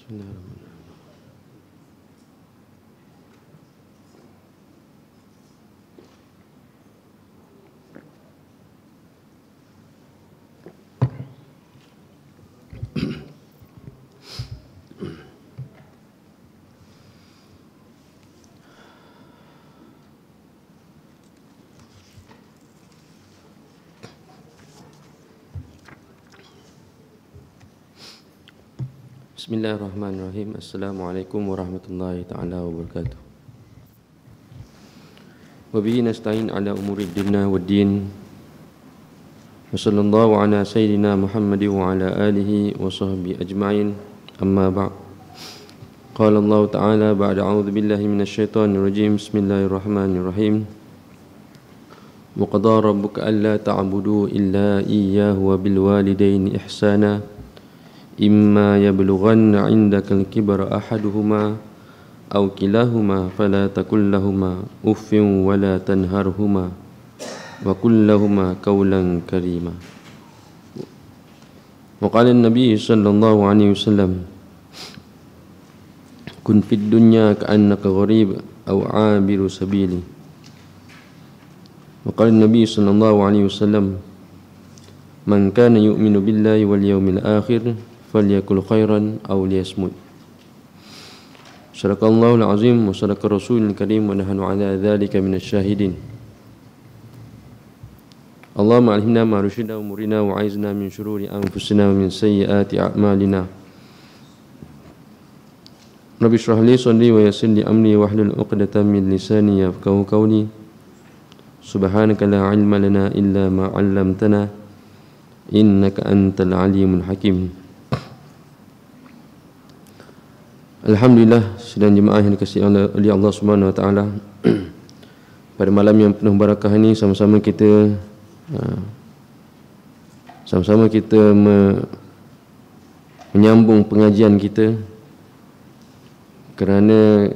Bismillahirrahmanirrahim. Bismillahirrahmanirrahim. Assalamualaikum warahmatullahi ta'ala wabarakatuh. Wabihi nasta'in ala umuri dinna wa din. Wa sallallahu ala sayyidina Muhammadi wa ala alihi wa sahbihi ajma'in. Amma ba'd. Qala Allah ta'ala ba'da a'udhu billahi minasyaitanir rajim. Bismillahirrahmanirrahim. Wa qada rabbuka alla ta'budu illa iyyahu wa bil walidayni ihsana. إما يبلغن عندك الكبر أحدهما أو كلاهما فلا تقل لهما أف ولا تنهرهما وقل لهما قولا كريما. وقال النبي صلى الله عليه وسلم كن في الدنيا كأنك غريب أو عابر سبيل. وقال النبي صلى الله عليه وسلم من كان يؤمن بالله واليوم الآخر فليقل خيرا أو ليصمت. صدق الله العظيم وصدق الرسول الكريم ونحن على ذلك من الشاهدين. اللهم ألهمنا ما رشدنا ومرنا وعيذنا من شرور أنفسنا ومن سيئات أعمالنا. رب اشرح لي صدري ويسر لي أمري واحلل عقدة من لساني يفقهوا قولي. سبحانك لا علم لنا إلا ما علمتنا إنك أنت العليم الحكيم. Alhamdulillah, sidang jemaah yang dikasihi oleh Allah Subhanahu wa taala. Pada malam yang penuh barakah ini sama-sama kita menyambung pengajian kita, kerana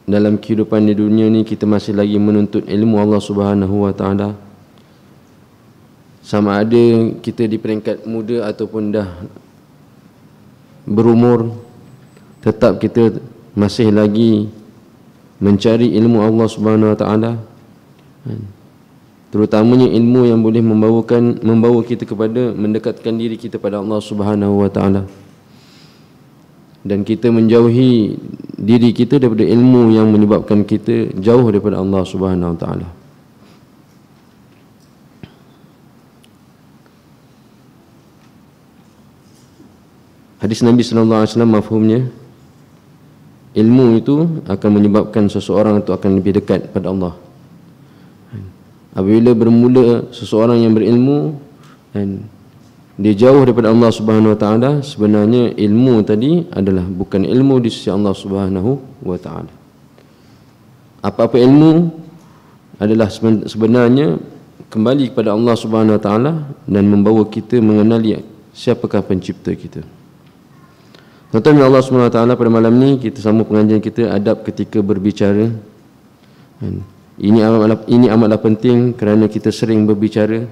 dalam kehidupan di dunia ni kita masih lagi menuntut ilmu Allah Subhanahu wa taala. Sama ada kita di peringkat muda ataupun dah berumur, tetap kita masih lagi mencari ilmu Allah Subhanahu wa taala, terutamanya ilmu yang boleh membawa kita kepada mendekatkan diri kita pada Allah Subhanahu wa taala, dan kita menjauhi diri kita daripada ilmu yang menyebabkan kita jauh daripada Allah Subhanahu wa taala. Hadis Nabi sallallahu alaihi wasallam mafhumnya, ilmu itu akan menyebabkan seseorang itu akan lebih dekat pada Allah. Apabila bermula seseorang yang berilmu dan dia jauh daripada Allah Subhanahu wa taala, sebenarnya ilmu tadi adalah bukan ilmu di sisi Allah Subhanahu wa taala. Apa-apa ilmu adalah sebenarnya kembali kepada Allah Subhanahu wa taala dan membawa kita mengenali siapakah pencipta kita. Tuan-tuan Allah SWT, pada malam ni kita sambung pengajian kita adab ketika berbicara. Ini amatlah penting kerana kita sering berbicara,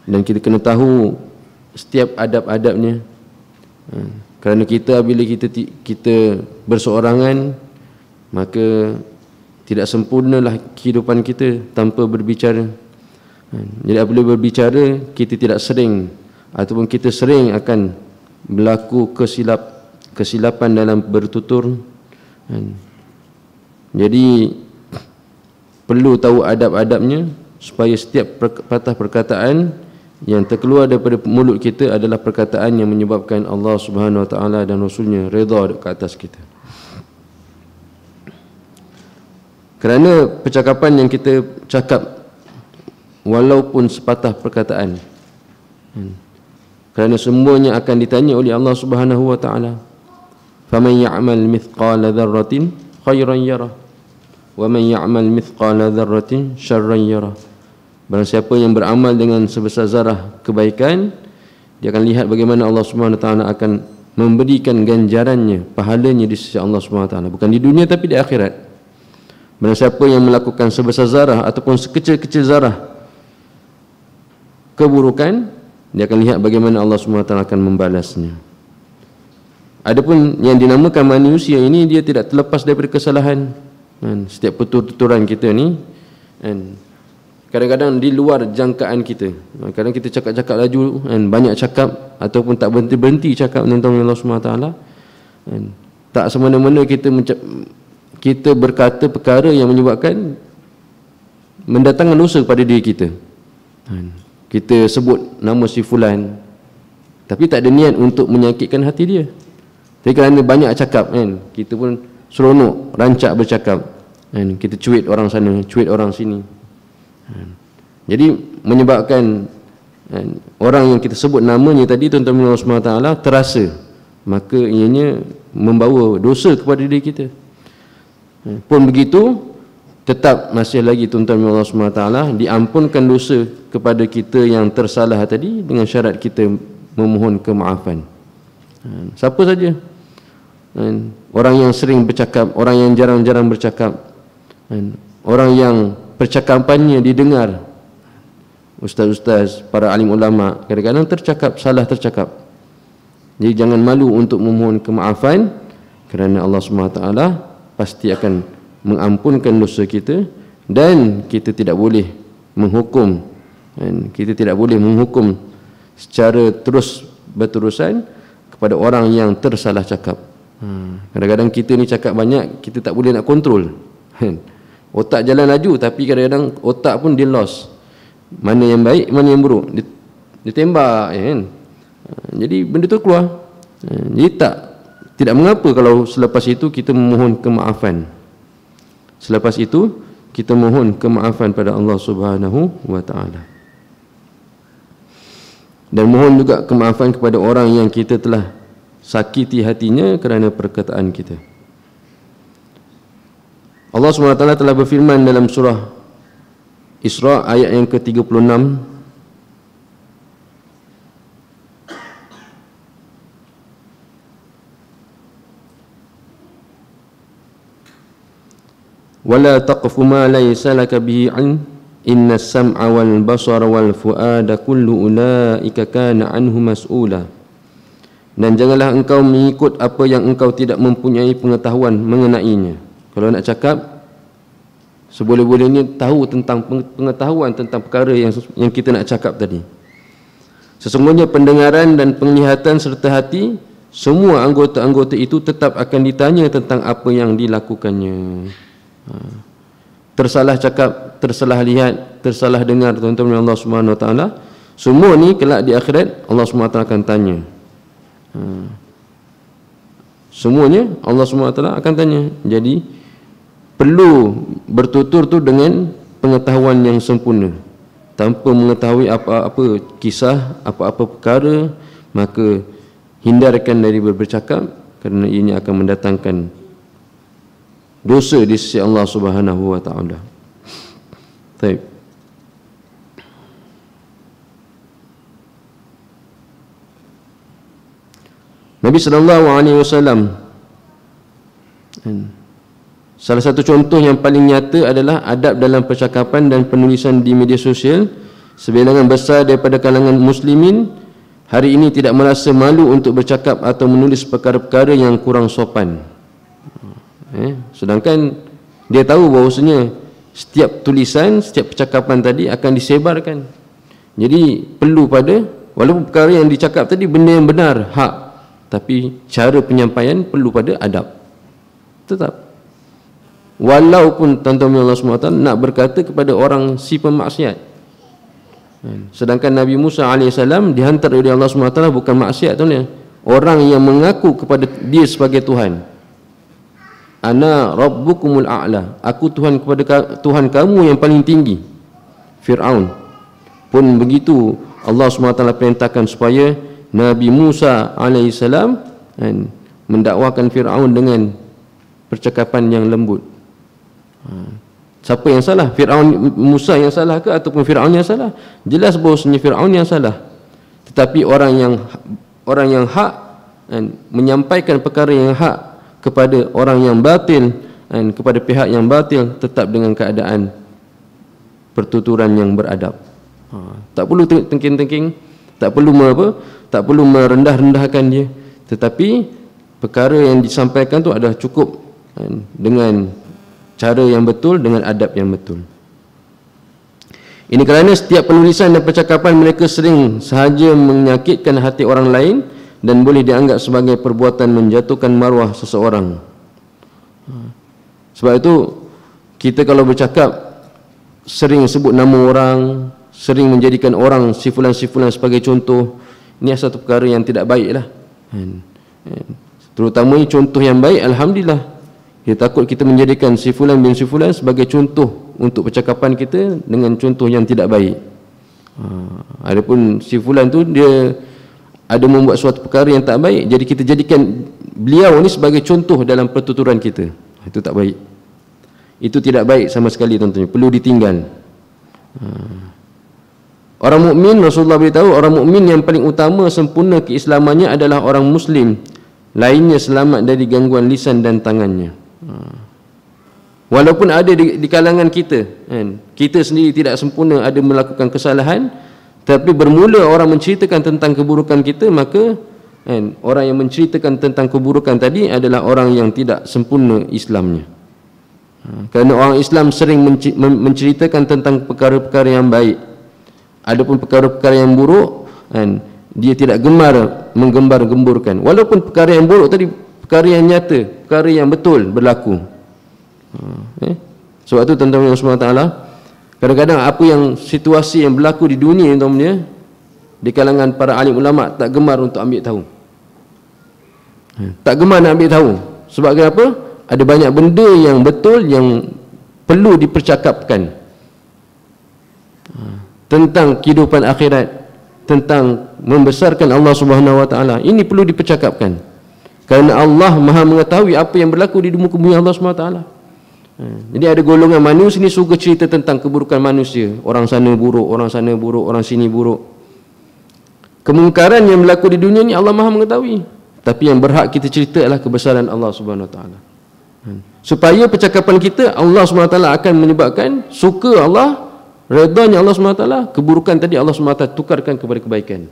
dan kita kena tahu setiap adab-adabnya. Kerana kita bila kita berseorangan, maka tidak sempurnalah kehidupan kita tanpa berbicara. Jadi apabila berbicara, kita tidak sering ataupun kita sering akan berlaku kesilapan dalam bertutur. Jadi perlu tahu adab-adabnya supaya setiap patah perkataan yang terkeluar daripada mulut kita adalah perkataan yang menyebabkan Allah Subhanahu wa taala dan Rasulnya redha ke atas kita. Kerana percakapan yang kita cakap walaupun sepatah perkataan, kerana semuanya akan ditanya oleh Allah Subhanahu wa taala. Faman ya'mal mithqala dzarratin khairan yarah wa man ya'mal mithqala dzarratin syarran yarah. Barang siapa yang beramal dengan sebesar zarah kebaikan, dia akan lihat bagaimana Allah Subhanahu wa taala akan memberikan ganjarannya, pahalanya di sisi Allah Subhanahu wa taala, bukan di dunia tapi di akhirat. Barang siapa yang melakukan sebesar zarah ataupun sekecil-kecil zarah keburukan, dia akan lihat bagaimana Allah SWT akan membalasnya. Adapun yang dinamakan manusia ini, dia tidak terlepas daripada kesalahan. Setiap tuturan kita ni kadang-kadang di luar jangkaan kita. Kadang kita cakap-cakap laju, banyak cakap ataupun tak berhenti-berhenti cakap tentang Allah SWT. Tak semena-mena kita berkata perkara yang menyebabkan mendatangkan dosa kepada diri kita. Kita sebut nama si fulan, tapi tak ada niat untuk menyakitkan hati dia. Tapi kerana banyak cakap, kita pun seronok, rancak bercakap. Kita cuit orang sana, cuit orang sini. Jadi menyebabkan orang yang kita sebut namanya tadi, tuan-tuan Allah SWT, terasa, maka ianya membawa dosa kepada diri kita. Pun begitu, tetap masih lagi tuan-tuan Allah SWT, diampunkan dosa kepada kita yang tersalah tadi dengan syarat kita memohon kemaafan. Siapa saja, orang yang sering bercakap, orang yang jarang-jarang bercakap, orang yang percakapannya didengar, ustaz-ustaz, para alim ulama, kadang-kadang salah tercakap. Jadi jangan malu untuk memohon kemaafan, kerana Allah SWT pasti akan mengampunkan dosa kita. Dan kita tidak boleh menghukum, secara terus berterusan kepada orang yang tersalah cakap. Kadang-kadang kita ni cakap banyak, kita tak boleh nak kontrol. Otak jalan laju, tapi kadang-kadang otak pun dia lost. Mana yang baik, mana yang buruk, dia tembak, jadi benda tu keluar. Jadi tidak mengapa kalau selepas itu kita memohon kemaafan. Selepas itu kita mohon kemaafan pada Allah Subhanahu wa taala. Dan mohon juga kemaafan kepada orang yang kita telah sakiti hatinya kerana perkataan kita. Allah SWT telah berfirman dalam surah Isra ayat yang ke-36, wala taqfu ma laysa laka bihi 'ilm innas sam'a wal basara wal fuada kullu ulaika kana anhu mas'ula. Dan janganlah engkau mengikut apa yang engkau tidak mempunyai pengetahuan mengenainya. Kalau nak cakap, seboleh-bolehnya tahu tentang pengetahuan tentang perkara yang kita nak cakap tadi. Sesungguhnya pendengaran dan penglihatan serta hati, semua anggota-anggota itu tetap akan ditanya tentang apa yang dilakukannya. Tersalah cakap, tersalah lihat, tersalah dengar, tuan-tuan Allah Subhanahu Wa Taala, semua ni kelak di akhirat Allah Subhanahu Wa Taala akan tanya. Semuanya Allah Subhanahu Wa Taala akan tanya. Jadi perlu bertutur tu dengan pengetahuan yang sempurna. Tanpa mengetahui apa-apa kisah, apa-apa perkara, maka hindarkan dari bercakap, kerana ianya akan mendatangkan dosa di sisi Allah Subhanahu wa taala. Baik. Nabi sallallahu alaihi wasallam, salah satu contoh yang paling nyata adalah adab dalam percakapan dan penulisan di media sosial. Sebilangan besar daripada kalangan muslimin hari ini tidak merasa malu untuk bercakap atau menulis perkara-perkara yang kurang sopan. Sedangkan dia tahu bahawasanya setiap tulisan, setiap percakapan tadi akan disebarkan. Jadi perlu pada, walaupun perkara yang dicakap tadi benda yang benar, hak, tapi cara penyampaian perlu pada adab. Tetap. Walaupun tuan-tuan Allah SWT nak berkata kepada orang si pemaksiat. Sedangkan Nabi Musa AS dihantar oleh Allah SWT bukan maksiat, tuan-tuan, orang yang mengaku kepada dia sebagai Tuhan. Ana rabbukumul a'la, aku Tuhan kepada Tuhan kamu yang paling tinggi. Fir'aun pun begitu, Allah SWT perintahkan supaya Nabi Musa AS mendakwakan Fir'aun dengan percakapan yang lembut. Siapa yang salah? Fir'aun, Musa yang salah ke ataupun Fir'aun yang salah? Jelas bahawasanya Fir'aun yang salah. Tetapi orang yang hak menyampaikan perkara yang hak kepada orang yang batil, kepada pihak yang batil, tetap dengan keadaan pertuturan yang beradab. Tak perlu tengking-tengking, tak perlu merendah-rendahkan dia, tetapi perkara yang disampaikan tu adalah cukup dengan cara yang betul, dengan adab yang betul. Ini kerana setiap penulisan dan percakapan mereka sering sahaja menyakitkan hati orang lain dan boleh dianggap sebagai perbuatan menjatuhkan maruah seseorang. Sebab itu kita kalau bercakap sering sebut nama orang, sering menjadikan orang sifulan-sifulan sebagai contoh. Ini satu perkara yang tidak baiklah. Terutamanya contoh yang baik, alhamdulillah. Kita takut kita menjadikan sifulan bin sifulan sebagai contoh untuk percakapan kita dengan contoh yang tidak baik. Adapun sifulan tu dia ada membuat suatu perkara yang tak baik, jadi kita jadikan beliau ni sebagai contoh dalam pertuturan kita. Itu tak baik. Itu tidak baik sama sekali tuan-tuan, perlu ditinggal. Orang mukmin, Rasulullah beritahu, orang mukmin yang paling utama sempurna keislamannya adalah orang muslim, lainnya selamat dari gangguan lisan dan tangannya. Walaupun ada di kalangan kita, kita sendiri tidak sempurna, ada melakukan kesalahan, tapi bermula orang menceritakan tentang keburukan kita, maka orang yang menceritakan tentang keburukan tadi adalah orang yang tidak sempurna Islamnya. Kerana orang Islam sering menceritakan tentang perkara-perkara yang baik. Adapun perkara-perkara yang buruk, dia tidak gemar menggembar-gemburkan. Walaupun perkara yang buruk tadi perkara yang nyata, perkara yang betul berlaku. Sebab itu tuan-tuan yang SWT, kadang-kadang apa yang situasi yang berlaku di dunia tuan-tuan, di kalangan para alim ulama tak gemar untuk ambil tahu. Tak gemar nak ambil tahu. Sebab kenapa? Ada banyak benda yang betul yang perlu dipercakapkan tentang kehidupan akhirat, tentang membesarkan Allah Subhanahu Wa Taala. Ini perlu dipercakapkan, kerana Allah Maha mengetahui apa yang berlaku di muka bumi Allah Subhanahu Wa Taala. Jadi ada golongan manusia ni suka cerita tentang keburukan manusia. Orang sana buruk, orang sana buruk, orang sini buruk. Kemungkaran yang berlaku di dunia ni Allah Maha mengetahui, tapi yang berhak kita cerita adalah kebesaran Allah Subhanahu Wa Taala. Supaya percakapan kita, Allah Subhanahu Wa Taala akan menyebabkan suka Allah, redanya Allah SWT, keburukan tadi Allah SWT tukarkan kepada kebaikan.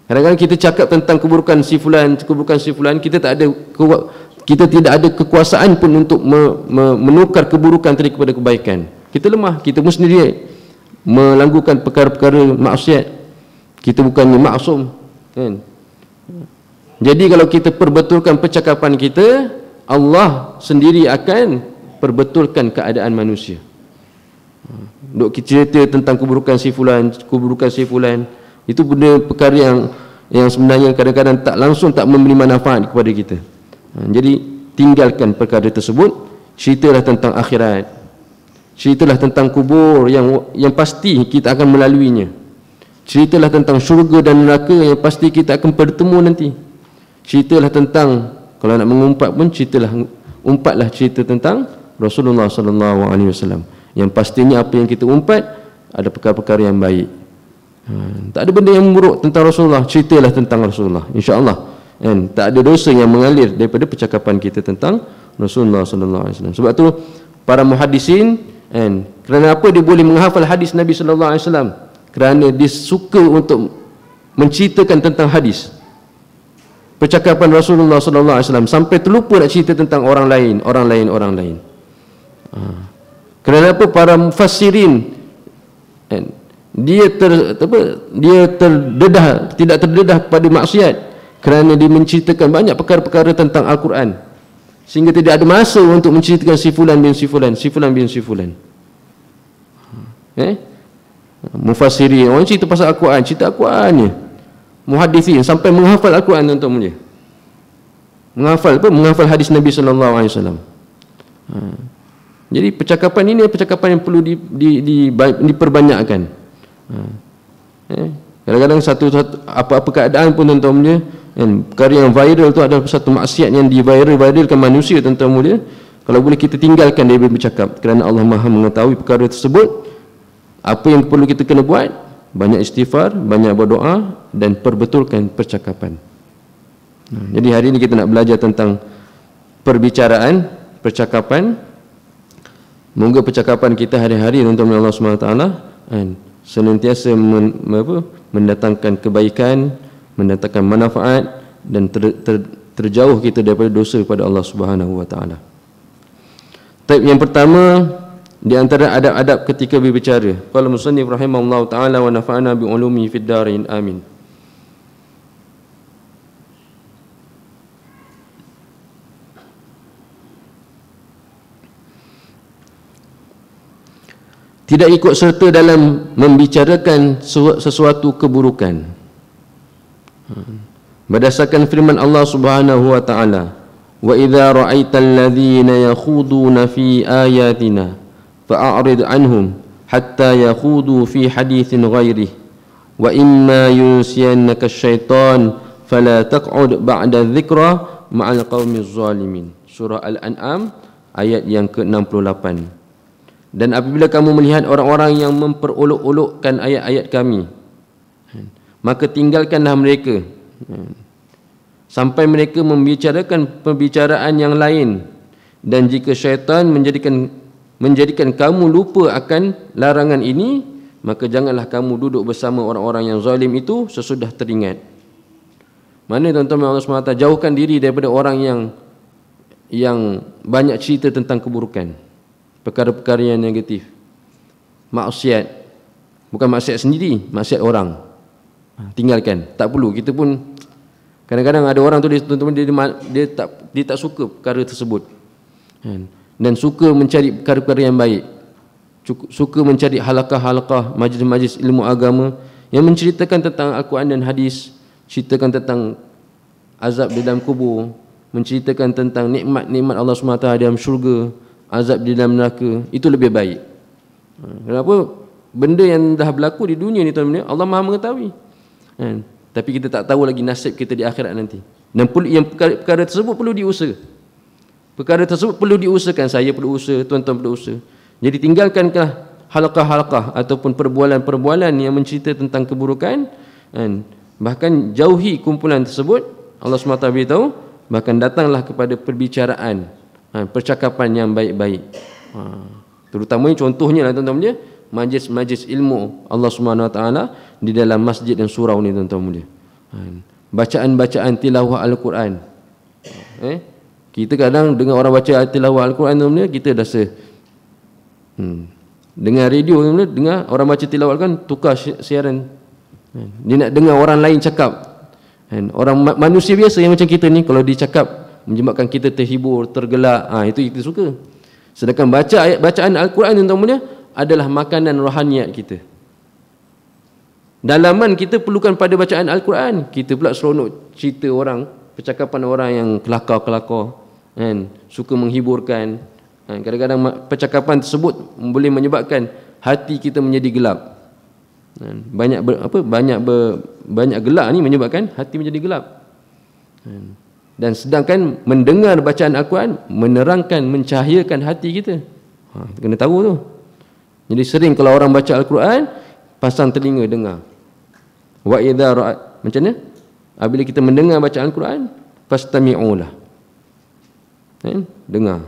Kadang-kadang kita cakap tentang keburukan si fulan, kita tidak ada kekuasaan pun untuk menukar keburukan tadi kepada kebaikan. Kita lemah, kita pun sendiri melakukan perkara-perkara maksiat. Kita bukannya maksum, kan? Jadi kalau kita perbetulkan percakapan kita, Allah sendiri akan perbetulkan keadaan manusia. Duk cerita tentang keburukan si fulan, itu benda perkara yang sebenarnya kadang-kadang tak langsung tak memberi manfaat kepada kita. Jadi tinggalkan perkara tersebut, ceritalah tentang akhirat, ceritalah tentang kubur yang pasti kita akan melaluinya, ceritalah tentang syurga dan neraka yang pasti kita akan bertemu nanti, ceritalah tentang, kalau nak mengumpat pun umpatlah cerita tentang Rasulullah sallallahu alaihi wasallam. Yang pastinya apa yang kita umpat ada perkara-perkara yang baik. Tak ada benda yang buruk tentang Rasulullah, ceritalah tentang Rasulullah, insya-Allah. Tak ada dosa yang mengalir daripada percakapan kita tentang Rasulullah sallallahu alaihi wasallam. Sebab tu para muhaddisin, kerana apa dia boleh menghafal hadis Nabi sallallahu alaihi wasallam? Kerana dia suka untuk menceritakan tentang hadis, percakapan Rasulullah sallallahu alaihi wasallam, sampai terlupa nak cerita tentang orang lain. Kerana apa? Para mufassirin dia terdedah, tidak terdedah pada maksiat, kerana dia menceritakan banyak perkara-perkara tentang Al-Quran, sehingga tidak ada masa untuk menceritakan si fulan bin si fulan. Mufassirin, orang cerita pasal Al-Quran, cerita Al-Qurannya. Muhadithin sampai menghafal Al-Quran, tuan-tuan dia. Menghafal hadis Nabi sallallahu alaihi wasallam. Jadi percakapan ini percakapan yang perlu diperbanyakkan. Kadang-kadang apa-apa keadaan pun tuan-tuan mulia, perkara yang viral tu adalah satu maksiat yang diviralkan manusia, tuan-tuan mulia. Kalau boleh kita tinggalkan dia bercakap, kerana Allah Maha mengetahui perkara tersebut. Apa yang perlu kita kena buat? Banyak istighfar, banyak berdoa, dan perbetulkan percakapan. Jadi hari ini kita nak belajar tentang percakapan. Moga percakapan kita hari-hari untuk Allah SWT senantiasa mendatangkan kebaikan, mendatangkan manfaat, dan terjauh kita daripada dosa kepada Allah Subhanahu wa taala. Type yang pertama di antara adab-adab ketika berbicara. Qala musannif rahimahullahu taala wa nafa'ana bi ulumi fid darain amin. Tidak ikut serta dalam membicarakan sesuatu keburukan. Berdasarkan firman Allah Subhanahu wa taala, "Wa idza ra'aital ladzina yakhuduna fi ayatina fa'rid 'anhum hatta yakhudu fi haditsin ghairihi wa imma yunsiyannaka asy-syaitan fala taq'ud ba'da dzikra ma'al qaumiz zalimin." Surah Al-An'am ayat yang ke-68. Dan apabila kamu melihat orang-orang yang memperolok-olokkan ayat-ayat kami, maka tinggalkanlah mereka sampai mereka membicarakan pembicaraan yang lain. Dan jika syaitan menjadikan kamu lupa akan larangan ini, maka janganlah kamu duduk bersama orang-orang yang zalim itu sesudah teringat. Mana tuan-tuan Allah SWT, jauhkan diri daripada orang yang banyak cerita tentang keburukan, perkara-perkara yang negatif, maksiat. Bukan maksiat sendiri, maksiat orang. Tinggalkan, tak perlu. Kita pun kadang-kadang ada orang tu dia tak suka perkara tersebut, dan suka mencari perkara-perkara yang baik, suka mencari halaqah-halaqah, majlis-majlis ilmu agama yang menceritakan tentang Al-Quran dan hadis, ceritakan tentang azab di dalam kubur, menceritakan tentang nikmat-nikmat Allah SWT di dalam syurga, azab di dalam neraka. Itu lebih baik. Kenapa? Benda yang dah berlaku di dunia ni tuan-tuan, Allah Maha mengetahui, tapi kita tak tahu lagi nasib kita di akhirat nanti. Dan yang perkara tersebut perlu diusaha. Perkara tersebut perlu diusahakan. Saya perlu usaha, tuan-tuan perlu usaha. Jadi tinggalkankah halaqah-halaqah ataupun perbualan-perbualan yang mencerita tentang keburukan, bahkan jauhi kumpulan tersebut. Allah SWT beritahu, bahkan datanglah kepada perbicaraan, percakapan yang baik-baik. Terutamanya contohnya lah tuan-tuan mulia, majlis-majlis ilmu Allah SWT di dalam masjid dan surau ni tuan-tuan mulia. Bacaan-bacaan tilawah Al-Quran. Kita kadang dengar orang baca tilawah Al-Quran tuan-tuan mulia, kita rasa dengar radio tuan-tuan mulia, dengar orang baca tilawah Al-Quran, tukar siaran. Dia nak dengar orang lain cakap. Orang manusia biasa yang macam kita ni, kalau dia cakap menyebabkan kita terhibur, tergelak, itu kita suka. Sedangkan bacaan Al-Quran tuan-tuan mulia adalah makanan rohaniat kita. Dalaman kita perlukan pada bacaan Al-Quran. Kita pula seronok cerita orang, percakapan orang yang kelakar-kelakar, suka menghiburkan. Kadang-kadang percakapan tersebut boleh menyebabkan hati kita menjadi gelap. Banyak gelak ni menyebabkan hati menjadi gelap. Dan sedangkan mendengar bacaan Al-Quran menerangkan, mencahayakan hati kita. Kena tahu tu. Jadi sering kalau orang baca Al-Quran, pasang telinga dengar. Wa idza ra'at, macam mana? Apabila kita mendengar bacaan Al-Quran, fastami'ulah. Dengar.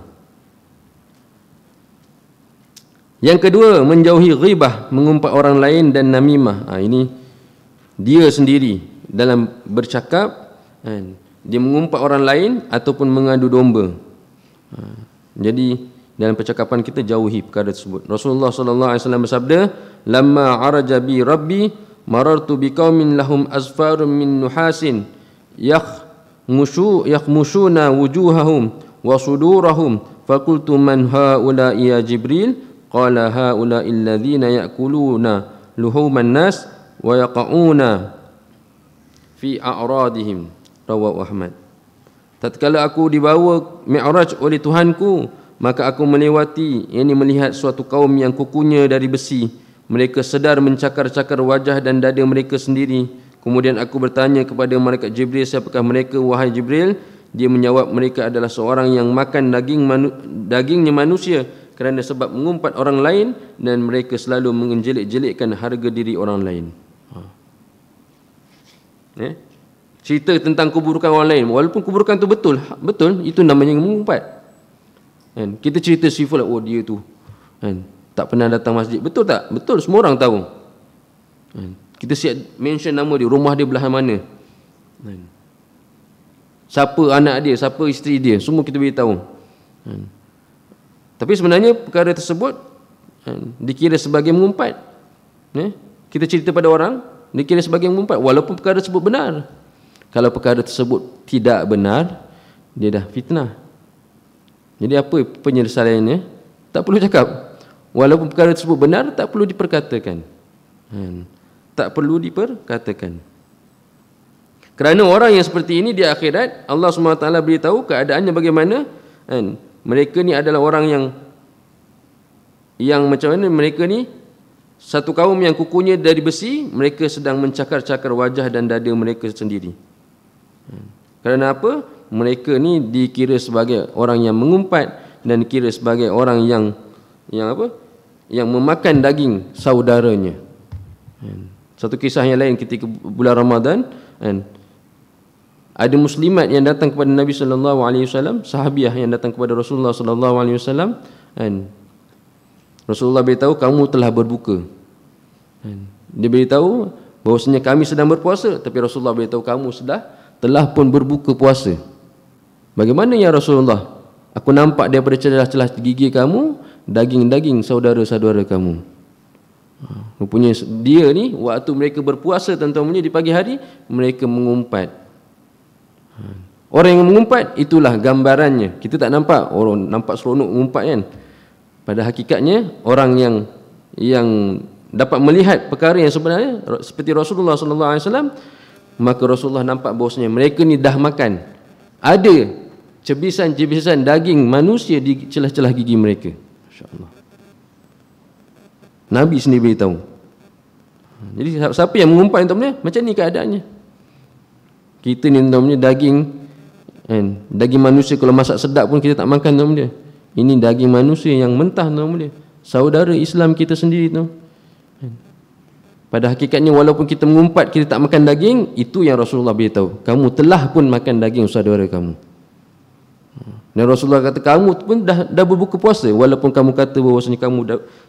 Yang kedua, menjauhi ghibah, mengumpat orang lain, dan namimah. Ini dia sendiri dalam bercakap, dia mengumpat orang lain ataupun mengadu domba. Jadi dalam percakapan kita jauhi perkara tersebut. Rasulullah sallallahu alaihi wasallam bersabda, "Lamma araja bi rabbi marartu biqaumin lahum azfarun min nuhasin yakhmushuna wujuhahum wa sudurahum faqultu man haula ya Jibril qala haula alladhina ya'kuluna luhuman nas wa yaqauna fi a'radihim." Rawahu Ahmad. Tatkala aku dibawa mi'raj oleh Tuhanku, maka aku melewati, yakni melihat suatu kaum yang kukunya dari besi. Mereka sedar mencakar-cakar wajah dan dada mereka sendiri. Kemudian aku bertanya kepada malaikat Jibril, siapakah mereka wahai Jibril? Dia menjawab, mereka adalah seorang yang makan dagingnya manusia kerana sebab mengumpat orang lain, dan mereka selalu menjelek-jelekkan harga diri orang lain. Cerita tentang keburukan orang lain, walaupun keburukan tu betul, itu namanya mengumpat. Kita cerita sifat, oh dia tu tak pernah datang masjid. Betul tak? Betul, semua orang tahu. Kita siap mention nama dia, rumah dia belah mana. siapa anak dia, siapa isteri dia, semua kita beritahu. Tapi sebenarnya perkara tersebut dikira sebagai mengumpat. Kita cerita pada orang, dikira sebagai mengumpat walaupun perkara tersebut benar. Kalau perkara tersebut tidak benar, dia dah fitnah. Jadi apa penyelesaiannya? Tak perlu cakap. Walaupun perkara tersebut benar, tak perlu diperkatakan. Tak perlu diperkatakan. Kerana orang yang seperti ini di akhirat, Allah SWT beritahu keadaannya bagaimana. Mereka ni adalah orang yang macam mana, mereka ni satu kaum yang kukunya dari besi, mereka sedang mencakar-cakar wajah dan dada mereka sendiri. Kerana apa? Mereka ni dikira sebagai orang yang mengumpat dan dikira sebagai orang yang apa? Yang memakan daging saudaranya. Satu kisah yang lain ketika bulan Ramadan, ada muslimat yang datang kepada Nabi sallallahu alaihi wasallam, sahabiah yang datang kepada Rasulullah sallallahu alaihi wasallam, Rasulullah beritahu kamu telah berbuka. Dia beritahu bahawasanya kami sedang berpuasa, tapi Rasulullah beritahu kamu telah pun berbuka puasa. Bagaimana ya Rasulullah? Aku nampak daripada celah-celah gigi kamu daging-daging saudara-saudara kamu. Rupanya dia ni waktu mereka berpuasa tuan-tuan di pagi hari, mereka mengumpat. Orang yang mengumpat itulah gambarannya. Kita tak nampak orang nampak seronok mengumpat kan. Pada hakikatnya orang yang dapat melihat perkara yang sebenarnya seperti Rasulullah sallallahu alaihi wasallam, maka Rasulullah nampak bahawasanya mereka ni dah makan. Ada cebisan-cebisan daging manusia di celah-celah gigi mereka. Masya-Allah. Nabi sendiri beritahu. Jadi siapa yang mengumpat tuan-tuan, macam ni keadaannya. Kita ni tuan-tuan daging manusia kalau masak sedap pun kita tak makan tuan-tuan. Ini daging manusia yang mentah tuan-tuan. Saudara Islam kita sendiri tu. Pada hakikatnya walaupun kita mengumpat kita tak makan daging, itu yang Rasulullah beritahu. Kamu telah pun makan daging saudara kamu. Dan Rasulullah kata kamu pun dah berbuka puasa walaupun kamu kata bahawasanya kamu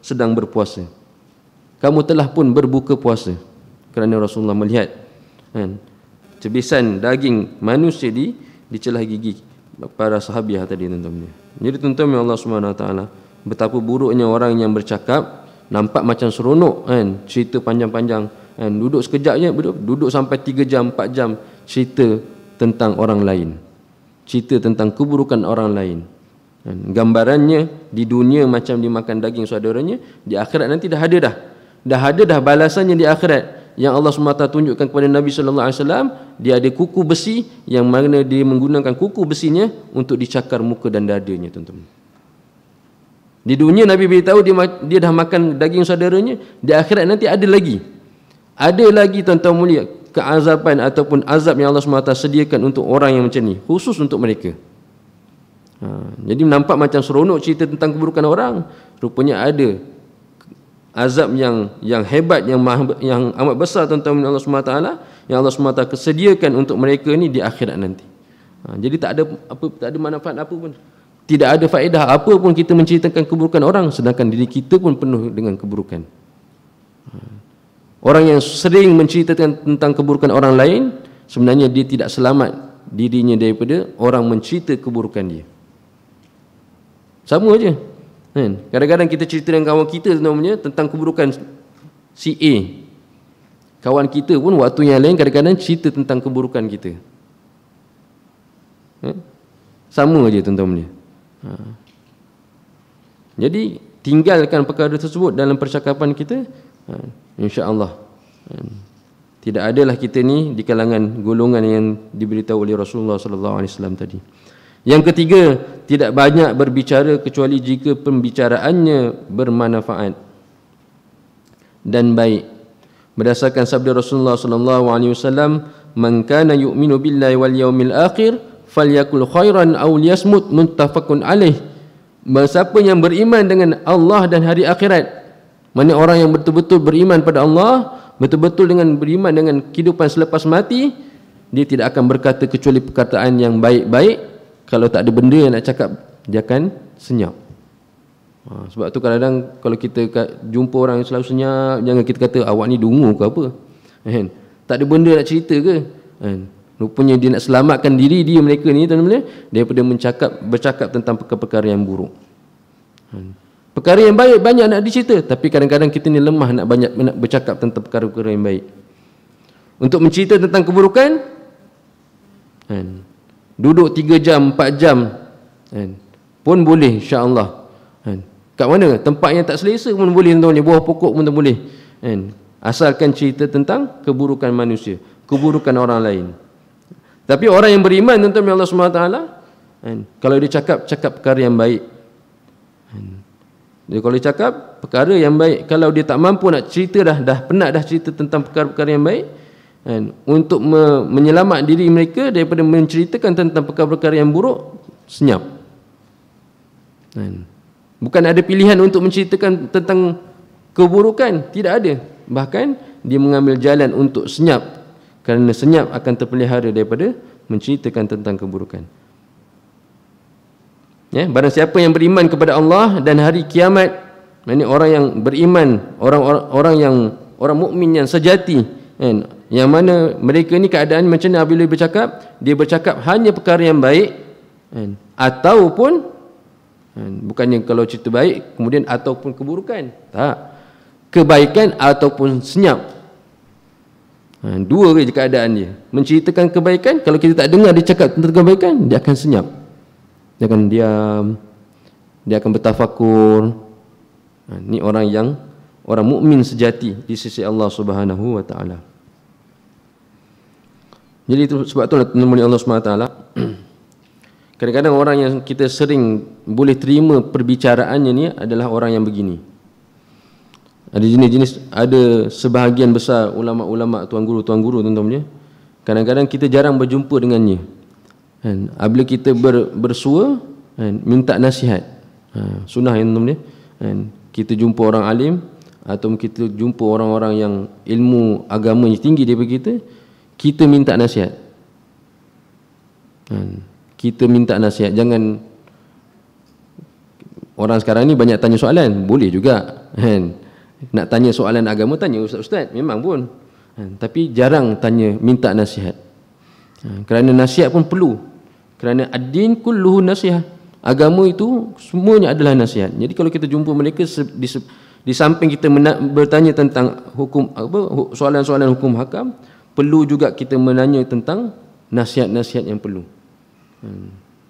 sedang berpuasa. Kamu telah pun berbuka puasa. Kerana Rasulullah melihat cebisan daging manusia di celah gigi para sahabiah tadi tuan-tuan. Jadi tuan-tuan Allah SWT, betapa buruknya orang yang bercakap nampak macam seronok cerita panjang-panjang duduk sekejap je, duduk sampai 3 jam 4 jam cerita tentang orang lain, cerita tentang keburukan orang lain. Gambarannya di dunia macam dimakan daging saudaranya, di akhirat nanti dah ada balasannya di akhirat. Yang Allah SWT tunjukkan kepada Nabi sallallahu alaihi wasallam, dia ada kuku besi yang mana dia menggunakan kuku besinya untuk dicakar muka dan dadanya tuan-tuan. Di dunia Nabi beritahu dia dah makan daging saudaranya, di akhirat nanti ada lagi tuan-tuan mulia keazaban ataupun azab yang Allah SWT sediakan untuk orang yang macam ni, khusus untuk mereka. Jadi nampak macam seronok cerita tentang keburukan orang, rupanya ada azab yang hebat, yang amat besar tuan-tuan Allah SWT, yang Allah SWT kesediakan untuk mereka ni di akhirat nanti. Jadi tak ada manfaat apa pun. Tidak ada faedah apa pun kita menceritakan keburukan orang sedangkan diri kita pun penuh dengan keburukan. Orang yang sering menceritakan tentang keburukan orang lain, sebenarnya dia tidak selamat dirinya daripada orang mencerita keburukan dia. Sama aja. Kadang-kadang kita cerita dengan kawan kita tentang keburukan si A. Kawan kita pun waktu yang lain kadang-kadang cerita tentang keburukan kita. Sama aja tuan-tuan. Jadi tinggalkan perkara tersebut dalam percakapan kita, insya-Allah. Tidak adalah kita ni di kalangan golongan yang diberitahu oleh Rasulullah sallallahu alaihi wasallam tadi. Yang ketiga, tidak banyak berbicara kecuali jika pembicaraannya bermanfaat dan baik. Berdasarkan sabda Rasulullah sallallahu alaihi wasallam, "Man kana yu'minu billahi wal yawmil akhir falyakul khairan aw liyasmut", muttafaqun alaih. Siapa yang beriman dengan Allah dan hari akhirat, mana orang yang betul-betul beriman pada Allah, betul-betul dengan beriman dengan kehidupan selepas mati, dia tidak akan berkata kecuali perkataan yang baik-baik. Kalau tak ada benda yang nak cakap, dia akan senyap. Sebab tu kadang-kadang kalau kita jumpa orang yang selalu senyap, jangan kita kata awak ni dungu ke apa. Tak ada benda nak cerita ke? Rupanya dia nak selamatkan diri dia mereka ni tuan-tuan daripada bercakap tentang perkara-perkara yang buruk. Perkara yang baik banyak nak dicerita, tapi kadang-kadang kita ni lemah nak bercakap tentang perkara-perkara yang baik. Untuk mencerita tentang keburukan, duduk 3 jam, 4 jam pun boleh, insya-Allah. Kat mana? Tempat yang tak selesa pun boleh tuan-tuan, bawah pokok pun boleh. Asalkan cerita tentang keburukan manusia, keburukan orang lain. Tapi orang yang beriman tuan-tuan Allah SWT, kalau dia cakap perkara yang baik. Dia kalau dia cakap perkara yang baik, kalau dia tak mampu nak cerita dah penat dah cerita tentang perkara-perkara yang baik, untuk menyelamat diri mereka daripada menceritakan tentang perkara-perkara yang buruk, senyap. Bukan ada pilihan untuk menceritakan tentang keburukan, tidak ada. Bahkan dia mengambil jalan untuk senyap, kerana senyap akan terpelihara daripada menceritakan tentang keburukan. Barang siapa yang beriman kepada Allah dan hari kiamat, ini orang yang beriman, orang mukmin yang sejati, yang mana mereka ni keadaan macam mana bila bercakap, dia bercakap hanya perkara yang baik, ataupun bukannya kalau cerita baik kemudian ataupun keburukan, tak, kebaikan ataupun senyap. Dua je keadaan dia. Menceritakan kebaikan, kalau kita tak dengar dia cakap tentang kebaikan, dia akan senyap, dia akan diam, dia akan bertafakur. Ni orang mukmin sejati di sisi Allah Subhanahu wa taala. Jadi itu sebab itulah teman-teman Allah Subhanahu wa taala, kadang-kadang orang yang kita sering boleh terima perbicaraannya ni adalah orang yang begini. Ada jenis-jenis, ada sebahagian besar ulama-ulama, tuan guru tuan-tuan, kadang-kadang kita jarang berjumpa dengannya. Apabila kita bersua, minta nasihat, sunnah yang tuan-tuan, kita jumpa orang alim atau kita jumpa orang-orang yang ilmu agamanya tinggi daripada kita minta nasihat. Kita minta nasihat. Jangan, orang sekarang ni banyak tanya soalan, boleh juga, nak tanya soalan agama, tanya ustaz-ustaz, memang pun, tapi jarang tanya minta nasihat. Kerana nasihat pun perlu, kerana ad-din kulluhu nasihat, agama itu semuanya adalah nasihat. Jadi kalau kita jumpa mereka, di samping kita bertanya tentang hukum, soalan-soalan hukum hakam, perlu juga kita menanya tentang nasihat-nasihat yang perlu.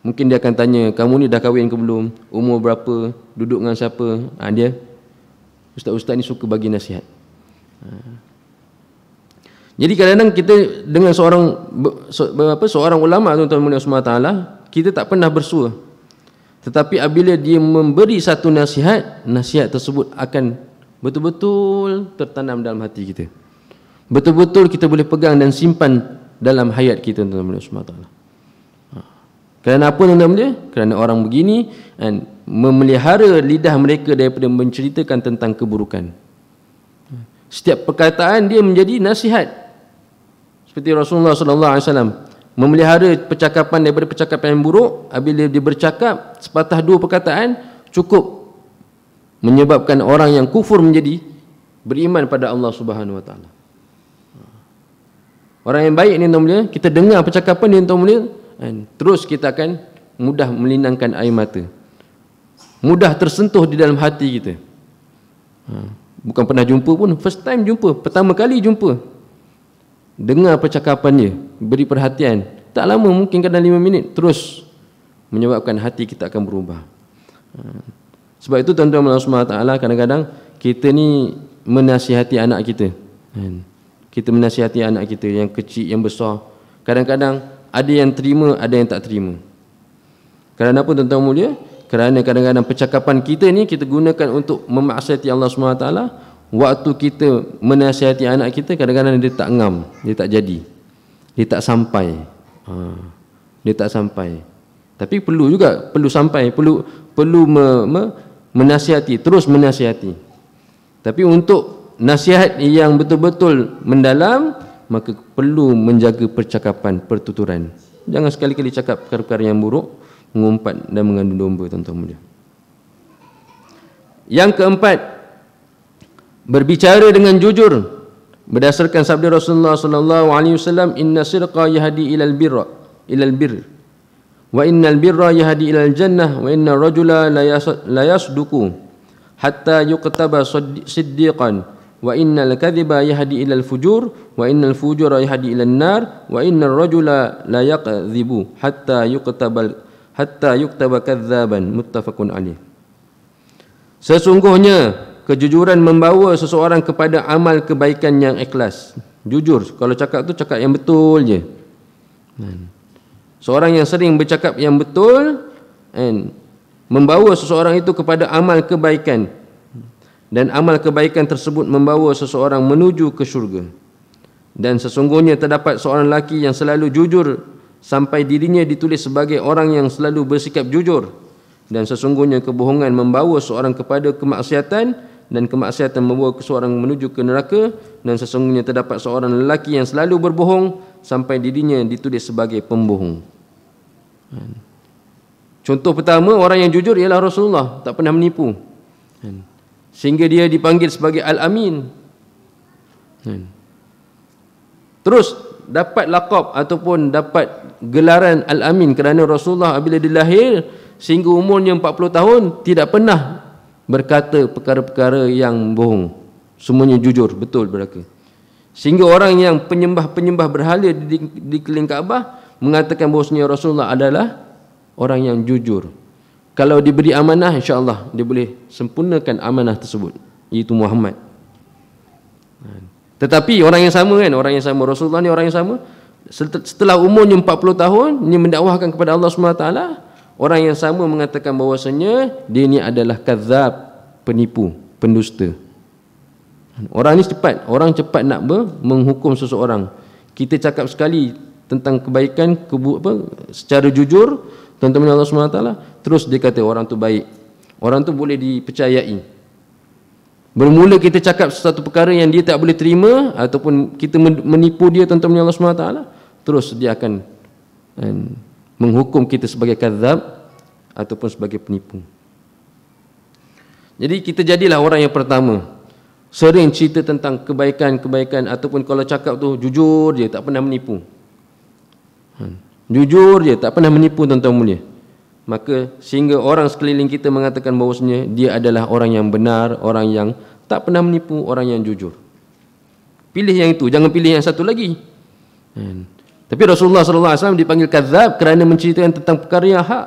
Mungkin dia akan tanya, kamu ni dah kahwin ke belum, umur berapa, duduk dengan siapa. Dia, ustaz-ustaz ni suka bagi nasihat. Jadi kadang-kadang kita dengan seorang ulama, tuan-tuan SWT, kita tak pernah bersua. Tetapi apabila dia memberi satu nasihat, nasihat tersebut akan betul-betul tertanam dalam hati kita. Betul-betul kita boleh pegang dan simpan dalam hayat kita, tuan-tuan SWT. Kerana apa, tuan-tuan? Kerana orang begini memelihara lidah mereka daripada menceritakan tentang keburukan. Setiap perkataan dia menjadi nasihat. Seperti Rasulullah SAW memelihara percakapan daripada percakapan yang buruk. Apabila dia bercakap sepatah dua perkataan, cukup menyebabkan orang yang kufur menjadi beriman pada Allah Subhanahu wa taala. Orang yang baik ni, tuan-tuan, kita dengar percakapan dia, tuan-tuan, terus kita akan mudah melinangkan air mata, mudah tersentuh di dalam hati kita. Bukan pernah jumpa pun, first time jumpa, pertama kali jumpa, dengar percakapannya, beri perhatian, tak lama, mungkin kadang 5 minit, terus menyebabkan hati kita akan berubah. Sebab itu, tuan-tuan Allah SWT, kadang-kadang kita ni menasihati anak kita. Kita menasihati anak kita yang kecil, yang besar, kadang-kadang ada yang terima, ada yang tak terima. Kerana apa, tuan-tuan mulia? Kerana kadang-kadang percakapan kita ni kita gunakan untuk memaksiati Allah SWT. Waktu kita menasihati anak kita, kadang-kadang dia tak ngam, dia tak jadi, dia tak sampai. Dia tak sampai. Tapi perlu juga, perlu sampai, perlu menasihati, terus menasihati. Tapi untuk nasihat yang betul-betul mendalam, maka perlu menjaga percakapan, pertuturan. Jangan sekali-kali cakap perkara-perkara yang buruk, mengumpat dan mengandung domba, tuan-tuan mulia. Yang keempat, berbicara dengan jujur Berdasarkan sabda Rasulullah sallallahu alaihi wasallam, inna sirqa yahdi ilal birr wa innal birra yahdi ilal jannah wa innar rajula la yasduqu hatta yuqtaba siddiqan wa innal kadhiba yahdi ilal fujur wa innal fujura yahdi ilan nar wa innar rajula la yakdhibu hatta yuktaba kadzaban. Muttafaqun alaih. Sesungguhnya kejujuran membawa seseorang kepada amal kebaikan yang ikhlas. Jujur, kalau cakap tu cakap yang betul je. Seorang yang sering bercakap yang betul membawa seseorang itu kepada amal kebaikan, dan amal kebaikan tersebut membawa seseorang menuju ke syurga. Dan sesungguhnya terdapat seorang lelaki yang selalu jujur sampai dirinya ditulis sebagai orang yang selalu bersikap jujur, dan sesungguhnya kebohongan membawa seorang kepada kemaksiatan, dan kemaksiatan membawa seseorang menuju ke neraka, dan sesungguhnya terdapat seorang lelaki yang selalu berbohong sampai dirinya ditulis sebagai pembohong. Contoh pertama, orang yang jujur ialah Rasulullah, tak pernah menipu, sehingga dia dipanggil sebagai Al-Amin. Terus dapat laqab ataupun dapat gelaran Al-Amin kerana Rasulullah apabila dilahir sehingga umurnya 40 tahun tidak pernah berkata perkara-perkara yang bohong. Semuanya jujur, betul belaka. Sehingga orang yang penyembah-penyembah berhala di keliling Kaabah mengatakan bahawasanya Rasulullah adalah orang yang jujur. Kalau diberi amanah, insya-Allah dia boleh sempurnakan amanah tersebut, iaitu Muhammad. Tetapi orang yang sama Rasulullah ni orang yang sama, setelah umurnya 40 tahun dia mendakwahkan kepada Allah SWT. Orang yang sama mengatakan bahawasanya dia ni adalah kadzab, penipu, pendusta. Orang cepat nak menghukum seseorang. Kita cakap sekali tentang kebaikan secara jujur tentang Allah SWT, terus dia kata orang tu baik, orang tu boleh dipercayai. Bermula kita cakap sesuatu perkara yang dia tak boleh terima ataupun kita menipu dia tentang Allah SWT, terus dia akan menghukum kita sebagai kadzab ataupun sebagai penipu. Jadi kita jadilah orang yang pertama, sering cerita tentang kebaikan-kebaikan, ataupun kalau cakap tu jujur je, tak pernah menipu. Jujur je, tak pernah menipu tuan-tuan mulia. Maka sehingga orang sekeliling kita mengatakan bahawasanya dia adalah orang yang benar, orang yang tak pernah menipu, orang yang jujur. Pilih yang itu, jangan pilih yang satu lagi. Tapi Rasulullah SAW dipanggil kadzab kerana menceritakan tentang perkara yang hak.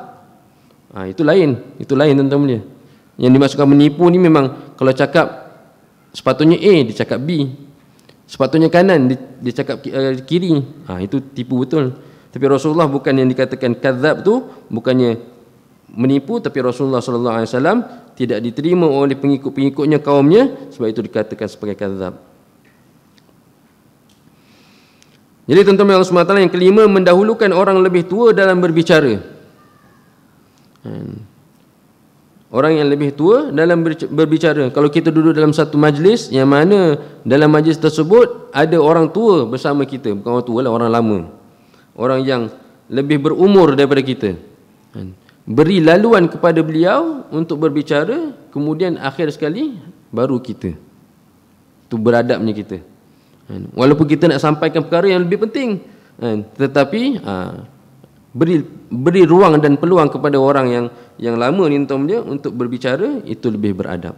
Itu lain tuan-tuan mulia. Yang dimaksudkan menipu ni memang kalau cakap sepatutnya A, dia cakap B. Sepatutnya kanan, dia cakap kiri. Itu tipu betul. Tapi Rasulullah bukan yang dikatakan kadzab tu, bukannya menipu, tapi Rasulullah SAW tidak diterima oleh pengikut-pengikutnya, kaumnya, sebab itu dikatakan sebagai kadzab. Jadi tuan-tuan Allah SWT, yang kelima, mendahulukan orang lebih tua dalam berbicara. Orang yang lebih tua dalam berbicara. Kalau kita duduk dalam satu majlis yang mana dalam majlis tersebut ada orang tua bersama kita, bukan orang tua lah, orang lama, orang yang lebih berumur daripada kita, beri laluan kepada beliau untuk berbicara, kemudian akhir sekali baru kita. Itu beradabnya kita. Walaupun kita nak sampaikan perkara yang lebih penting, tetapi beri ruang dan peluang kepada orang yang lama ni untuk berbicara, itu lebih beradab.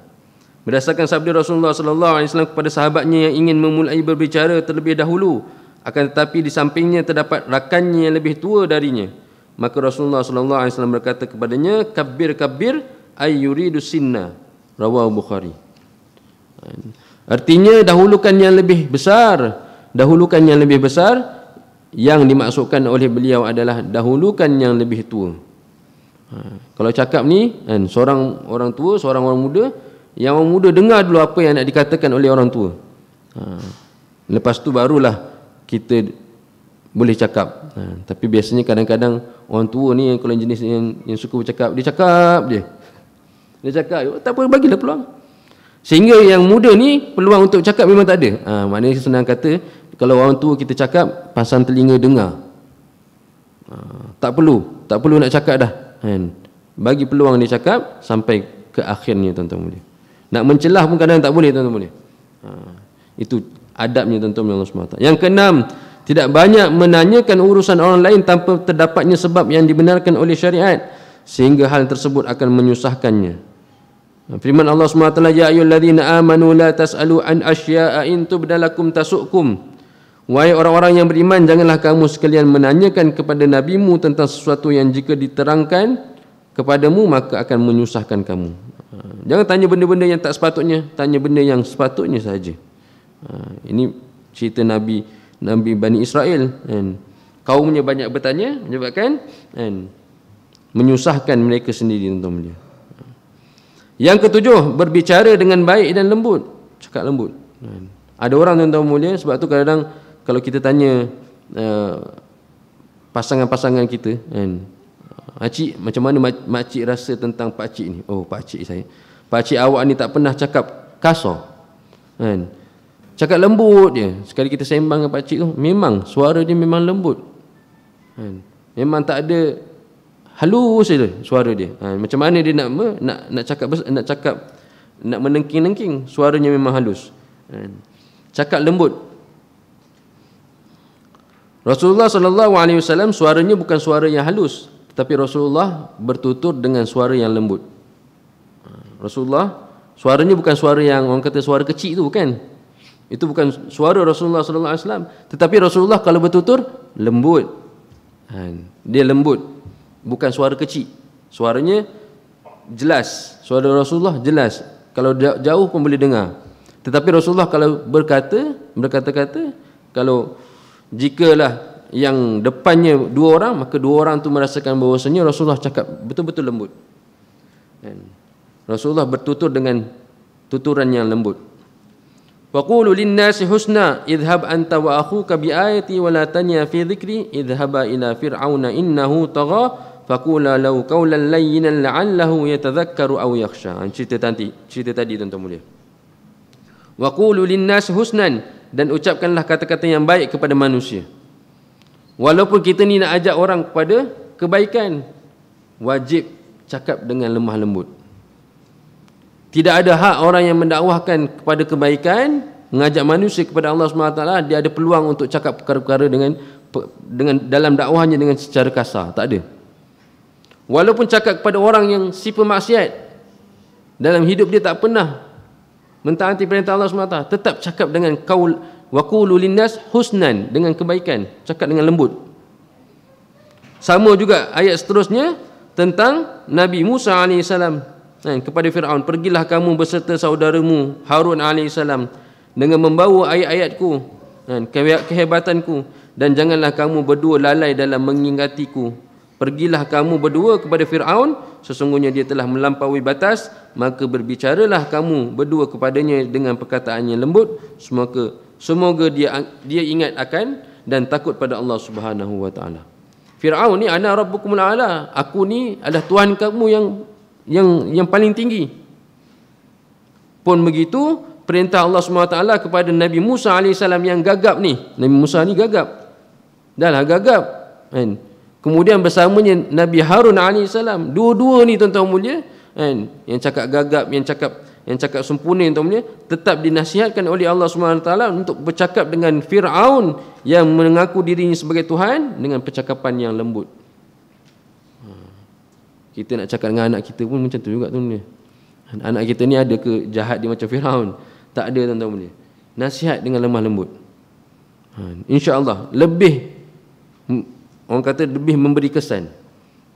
Berdasarkan sabda Rasulullah SAW kepada sahabatnya yang ingin memulai berbicara terlebih dahulu, akan tetapi di sampingnya terdapat rakannya yang lebih tua darinya, maka Rasulullah SAW berkata kepadanya, kabbir ay yuridu sinna, rawahu Bukhari. Artinya dahulukan yang lebih besar. Yang dimaksudkan oleh beliau adalah dahulukan yang lebih tua. Kalau cakap ni seorang orang tua, seorang orang muda, yang orang muda dengar dulu apa yang nak dikatakan oleh orang tua. Lepas tu barulah kita boleh cakap. Tapi biasanya kadang-kadang orang tua ni kalau jenis yang suka bercakap, dia cakap, tak apa, bagilah peluang. Sehingga yang muda ni peluang untuk cakap memang tak ada. Maknanya senang kata, kalau orang tua kita cakap, pasang telinga dengar. Tak perlu nak cakap dah. Bagi peluang dia cakap sampai ke akhirnya, tuan-tuan mulia. Nak mencelah pun kadang tak boleh, tuan-tuan mulia. Itu adabnya tuan-tuan Allah SWT. Yang keenam, tidak banyak menanyakan urusan orang lain tanpa terdapatnya sebab yang dibenarkan oleh syariat, sehingga hal tersebut akan menyusahkannya. Firman Allah SWT, ya ayyuhalladzina amanu la tas'alu an asya'a in tubdalakum tasukum. Wahai orang-orang yang beriman, janganlah kamu sekalian menanyakan kepada nabimu tentang sesuatu yang jika diterangkan kepadamu maka akan menyusahkan kamu. Jangan tanya benda-benda yang tak sepatutnya, tanya benda yang sepatutnya saja. Ini cerita Nabi Bani Israel, kan? Kaumnya banyak bertanya menyebabkan menyusahkan mereka sendiri, tuan-tuan. Yang ketujuh, berbicara dengan baik dan lembut, cakap lembut. Ada orang, tuan-tuan mulia, sebab tu kadang-kadang kalau kita tanya pasangan-pasangan kita, Pakcik, macam mana makcik rasa tentang pakcik ni? Oh, pakcik saya, pakcik awak ni tak pernah cakap kasar, kan? Cakap lembut dia. Sekali kita sembang dengan pakcik tu, memang suara dia memang lembut, kan? Memang tak ada halus saja suara dia. Macam mana dia nak cakap nak menengking-nengking, suaranya memang halus, kan? Cakap lembut. Rasulullah SAW suaranya bukan suara yang halus, tetapi Rasulullah bertutur dengan suara yang lembut. Rasulullah suaranya bukan suara yang orang kata suara kecil tu, bukan. Itu bukan suara Rasulullah SAW. Tetapi Rasulullah kalau bertutur lembut, dia lembut, bukan suara kecil. Suaranya jelas, suara Rasulullah jelas, kalau jauh pun boleh dengar. Tetapi Rasulullah kalau berkata-kata, kalau jikalah yang depannya dua orang, maka dua orang tu merasakan bahawasanya Rasulullah cakap betul-betul lembut. Rasulullah bertutur dengan tuturan yang lembut. Waqulu lin-nasi husna idhhab anta wa akhuka bi ayati wa la tanya fi dhikri idhhaba ila fir'auna innahu tagha faqula lahu qawlan layyinan la'allahu yatadhakkaru aw yakhsha. Cerita tadi tuan-tuan mulia. Waqulu lin-nasi husnan, dan ucapkanlah kata-kata yang baik kepada manusia. Walaupun kita ni nak ajak orang kepada kebaikan, wajib cakap dengan lemah lembut. Tidak ada hak orang yang mendakwahkan kepada kebaikan, mengajak manusia kepada Allah SWT, dia ada peluang untuk cakap perkara-perkara dengan dalam dakwahnya dengan secara kasar. Tak ada. Walaupun cakap kepada orang yang si pemaksiat, dalam hidup dia tak pernah mentaati perintah Allah SWT, tetap cakap dengan qaul waqulu linnas husnan, dengan kebaikan, cakap dengan lembut. Sama juga ayat seterusnya tentang Nabi Musa AS kepada Fir'aun, pergilah kamu beserta saudaramu Harun AS dengan membawa ayat-ayatku, kehebatanku, dan janganlah kamu berdua lalai dalam mengingatiku. Pergilah kamu berdua kepada Fir'aun, sesungguhnya dia telah melampaui batas, maka berbicaralah kamu berdua kepadanya dengan perkataan yang lembut, semoga dia ingat akan dan takut pada Allah Subhanahu wa taala. Fir'aun ni, ana rabbukumul a'la, aku ni adalah Tuhan kamu yang paling tinggi. Pun begitu perintah Allah Subhanahu wa taala kepada Nabi Musa AS yang gagap ni. Nabi Musa ni gagap, dah lah gagap, kan? Kemudian bersamanya Nabi Harun AS, dua-dua ni tuan-tuan mulia, kan? Yang cakap gagap, yang cakap sempurna, tuan mulia, tetap dinasihatkan oleh Allah SWT untuk bercakap dengan Fir'aun yang mengaku dirinya sebagai Tuhan dengan percakapan yang lembut. Kita nak cakap dengan anak kita pun macam tu juga, tuan mulia. Anak kita ni ada ke jahat dia macam Fir'aun? Tak ada, tuan-tuan mulia. Nasihat dengan lemah lembut, insya-Allah lebih, orang kata lebih memberi kesan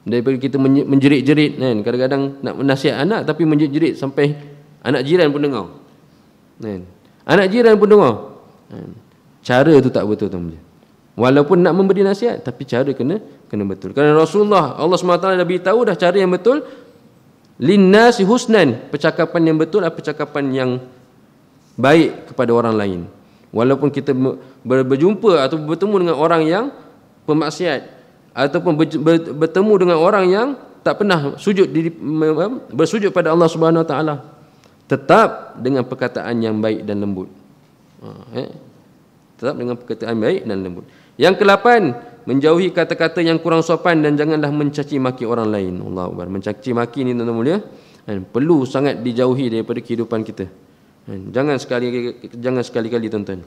daripada kita menjerit-jerit, kan? Kadang-kadang nak menasihat anak tapi menjerit-jerit sampai anak jiran pun dengar, kan? Anak jiran pun dengar, kan? Cara tu tak betul, tuan-tuan. Walaupun nak memberi nasihat, tapi cara kena betul. Kerana Rasulullah, Allah SWT dah beritahu dah cara yang betul. Linnasi husnan, percakapan yang betul adalah percakapan yang baik kepada orang lain. Walaupun kita berjumpa atau bertemu dengan orang yang pemaksiat, ataupun bertemu dengan orang yang tak pernah bersujud pada Allah Subhanahu Wa Taala, tetap dengan perkataan yang baik dan lembut. Tetap dengan perkataan baik dan lembut. Yang ke-8, menjauhi kata-kata yang kurang sopan dan janganlah mencaci maki orang lain. Allahu Akbar. Mencaci maki ni, tuan-tuan mulia, perlu sangat dijauhi daripada kehidupan kita. Jangan sekali-kali, tuan-tuan.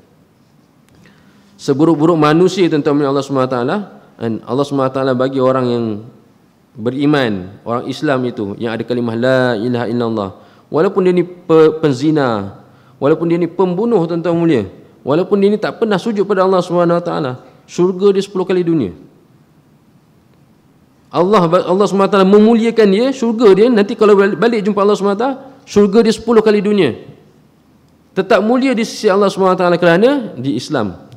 seburuk-buruk manusia tuan-tuan Allah SWT, dan Allah SWT bagi orang yang beriman, orang Islam itu yang ada kalimah la ilaha illallah, walaupun dia ni penzina, walaupun dia ni pembunuh tuan-tuan mulia, walaupun dia ni tak pernah sujud pada Allah SWT, syurga dia 10 kali dunia. Allah SWT memuliakan dia, syurga dia nanti kalau balik jumpa Allah SWT, syurga dia 10 kali dunia. Tetap mulia di sisi Allah SWT kerana di Islam.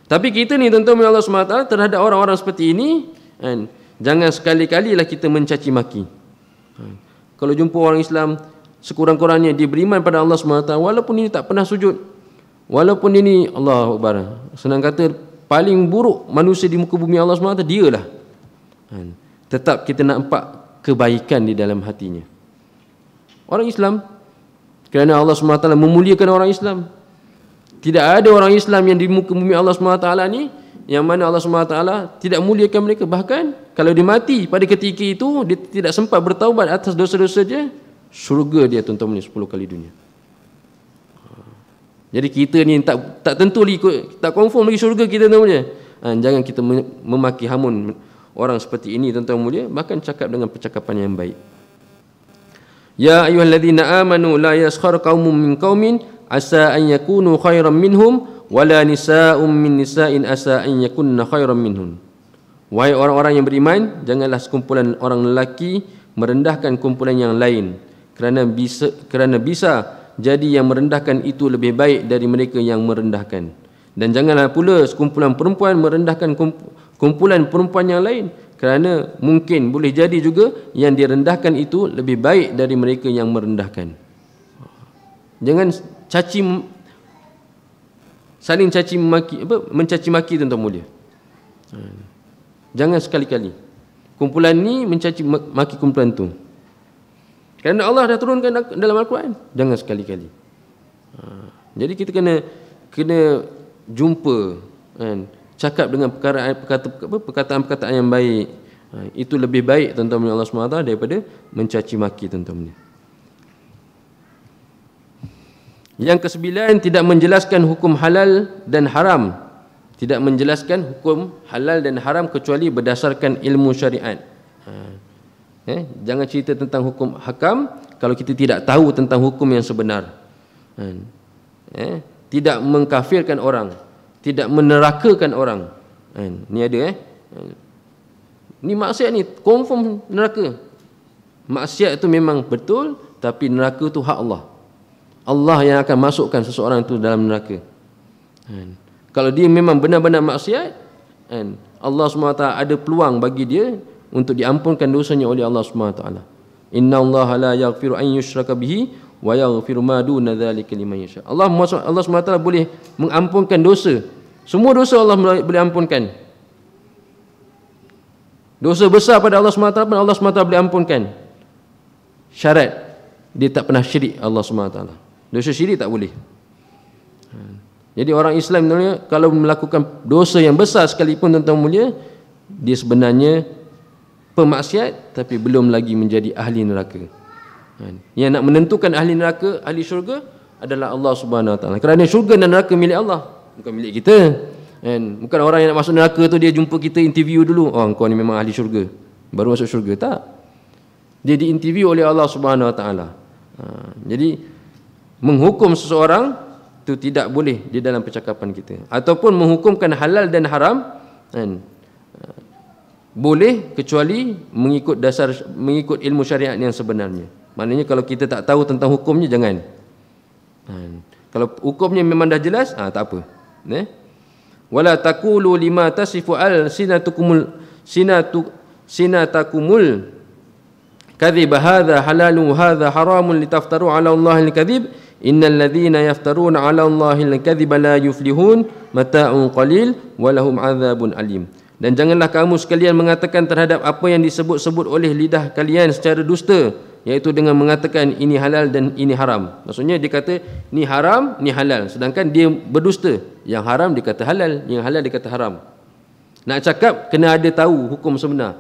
Tapi kita ni tuan-tuan Allah SWT terhadap orang-orang seperti ini, kan, jangan sekali-kalilah kita mencaci maki. Kalau jumpa orang Islam, sekurang-kurangnya dia beriman pada Allah SWT, walaupun ini tak pernah sujud, walaupun ini Allahu Akbar, senang kata paling buruk manusia di muka bumi Allah SWT, dialah. Tetap kita nampak kebaikan di dalam hatinya. Orang Islam, kerana Allah SWT memuliakan orang Islam. Tidak ada orang Islam yang di muka bumi Allah SWT ni yang mana Allah SWT tidak muliakan mereka. Bahkan kalau dia mati pada ketika itu, dia tidak sempat bertaubat atas dosa-dosa dia, syurga dia tuan-tuan 10 kali dunia. Jadi kita ni tak tentu ikut, tak confirm lagi syurga kita tuan-tuan. Jangan kita memaki hamun orang seperti ini tuan-tuan mulia, bahkan cakap dengan percakapan yang baik. Ya ayyuhalladzina amanu la yaskhar qaumun min qaumin asa an yakunu khairan minhum wala nisaa'un min nisa'in asa an yakunna khairan minhun. Wahai orang-orang yang beriman, janganlah sekumpulan orang lelaki merendahkan kumpulan yang lain, kerana bisa jadi yang merendahkan itu lebih baik dari mereka yang merendahkan. Dan janganlah pula sekumpulan perempuan merendahkan kumpulan perempuan yang lain, kerana mungkin boleh jadi juga yang direndahkan itu lebih baik dari mereka yang merendahkan. Jangan saling caci maki, mencaci maki tuan-tuan mulia. Jangan sekali-kali kumpulan ni mencaci maki kumpulan tu, kerana Allah dah turunkan dalam Al-Quran. Jangan sekali-kali. Jadi kita kena jumpa, kan, cakap dengan perkataan-perkataan yang baik. Itu lebih baik tuan-tuan Allah SWT daripada mencaci maki tuan-tuan. Yang ke-9, tidak menjelaskan hukum halal dan haram. Tidak menjelaskan hukum halal dan haram kecuali berdasarkan ilmu syariat. Jangan cerita tentang hukum hakam kalau kita tidak tahu tentang hukum yang sebenar. Tidak mengkafirkan orang, tidak menerakakan orang. Ni ada ni maksiat ni confirm neraka. Maksiat itu memang betul, tapi neraka tu hak Allah. Allah yang akan masukkan seseorang itu dalam neraka. Kalau dia memang benar-benar maksiat, Allah SWT ada peluang bagi dia untuk diampunkan dosanya oleh Allah SWT. Innallaha la yaghfiru an yushraka bihi wa yaghfiru ma duna dzalika liman yasha. Allah SWT boleh mengampunkan dosa. Semua dosa Allah boleh ampunkan. Dosa besar pada Allah SWT pun Allah SWT boleh ampunkan. Syarat dia tak pernah syirik Allah SWT. Dosa syirik tak boleh. Jadi orang Islam kalau melakukan dosa yang besar sekalipun tuan-tuan mulia, dia sebenarnya pemaksiat tapi belum lagi menjadi ahli neraka. Yang nak menentukan ahli neraka, ahli syurga adalah Allah Subhanahu Wa Taala. Kerana syurga dan neraka milik Allah, bukan milik kita. Bukan orang yang nak masuk neraka tu dia jumpa kita interview dulu. Oh, kau ni memang ahli syurga, baru masuk syurga. Tak. Dia diinterview oleh Allah Subhanahu Wa Taala. Jadi menghukum seseorang itu tidak boleh di dalam percakapan kita, ataupun menghukumkan halal dan haram boleh kecuali mengikut ilmu syariat yang sebenarnya. Maknanya kalau kita tak tahu tentang hukumnya, jangan. Kalau hukumnya memang dah jelas, tak apa. Wala taqulu lima tasifu al sinatakumul kadhib hadza halalun hadza haramun litaftaru ala Allahil kadhib innal ladzina yaftaruna ala Allahil kadhiba la yuflihun mata'un qalil wa lahum adzabun alim. Dan janganlah kamu sekalian mengatakan terhadap apa yang disebut-sebut oleh lidah kalian secara dusta, iaitu dengan mengatakan ini halal dan ini haram. Maksudnya dia kata ni haram, ni halal, sedangkan dia berdusta. Yang haram dia kata halal, yang halal dia kata haram. Nak cakap kena ada tahu hukum sebenar.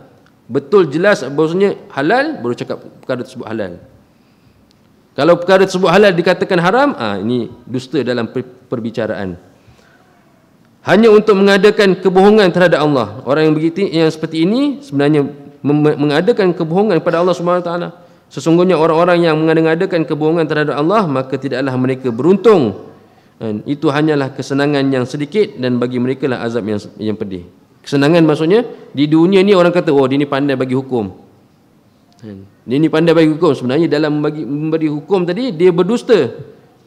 Betul jelas bahawasanya halal, baru cakap perkara tersebut halal. Kalau perkara tersebut halal dikatakan haram, ini dusta dalam perbicaraan. hanya untuk mengadakan kebohongan terhadap Allah. Orang yang begitu, yang seperti ini sebenarnya mengadakan kebohongan kepada Allah Subhanahu Wa Taala. Sesungguhnya orang-orang yang mengadakan kebohongan terhadap Allah, maka tidaklah mereka beruntung. Dan itu hanyalah kesenangan yang sedikit, dan bagi mereka lah azab yang pedih. Kesenangan maksudnya di dunia ni orang kata, oh dia ni pandai bagi hukum. Dia ni pandai bagi hukum. Sebenarnya dalam memberi hukum tadi dia berdusta.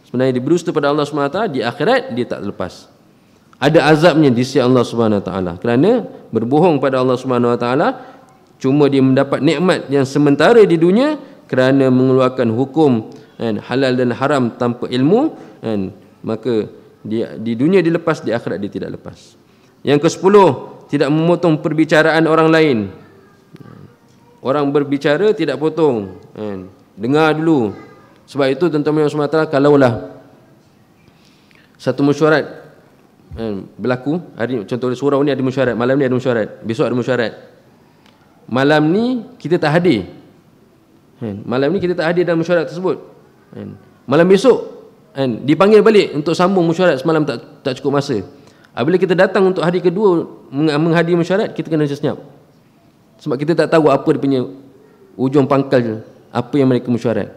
Sebenarnya dia berdusta pada Allah Subhanahu Wa Taala. Di akhirat dia tak lepas. Ada azabnya di sisi Allah Subhanahu Wa Taala kerana berbohong pada Allah Subhanahu Wa Taala. Cuma dia mendapat nikmat yang sementara di dunia kerana mengeluarkan hukum halal dan haram tanpa ilmu, maka dia di dunia dia lepas, di akhirat dia tidak lepas. Yang ke-10, tidak memotong perbicaraan orang lain. Orang berbicara tidak potong, dengar dulu. Sebab itu tuan-tuan yang Sumatera, kalaulah satu mesyuarat berlaku, hari contoh surau ni ada mesyuarat, malam ni ada mesyuarat, besok ada mesyuarat. Malam ni kita tak hadir. Malam ni kita tak hadir dalam mesyuarat tersebut. Malam besok dipanggil balik untuk sambung mesyuarat semalam tak cukup masa. Apabila kita datang untuk hari kedua menghadiri mesyuarat, kita kena senyap. Sebab kita tak tahu apa dia punya ujung pangkal apa yang mereka mesyuarat.